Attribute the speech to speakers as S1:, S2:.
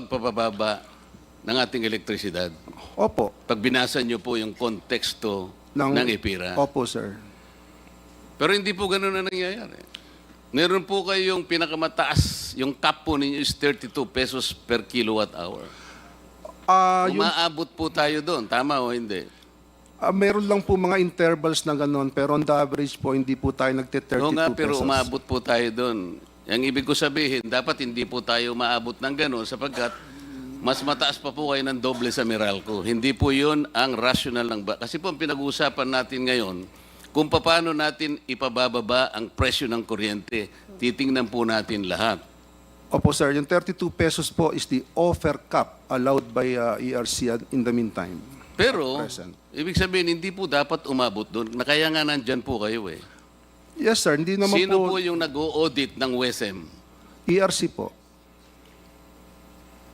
S1: pagpapababa ng ating elektrisidad.
S2: Opo.
S1: Pag binasa niyo po yung konteksto ng IPIRA.
S2: Opo, sir.
S1: Pero hindi po ganun na nangyayari. Meron po kayong pinakamataas, yung cap po ninyo is 32 pesos per kilowatt hour. Umaabot po tayo doon, tama o hindi?
S2: Meron lang po mga intervals na gano'n, pero on the average po, hindi po tayo nagte-32
S1: Oo nga, pero
S2: pesos.
S1: umabot po tayo doon. Ang ibig ko sabihin, dapat hindi po tayo maabot ng gano'n sapagkat mas mataas pa po kayo ng doble sa Meralco. Hindi po yun ang rational ng... Kasi po ang pinag-uusapan natin ngayon, kung paano natin ipabababa ang presyo ng kuryente, titingnan po natin lahat.
S2: Opo, sir. Yung 32 pesos po is the offer cap allowed by ERC in the meantime.
S1: Pero,
S2: Present.
S1: ibig sabihin, hindi po dapat umabot doon. Kaya nga nandyan po kayo eh.
S2: Yes, sir. Hindi naman
S1: Sino
S2: po...
S1: po yung nag-o-audit ng WESM?
S2: ERC po.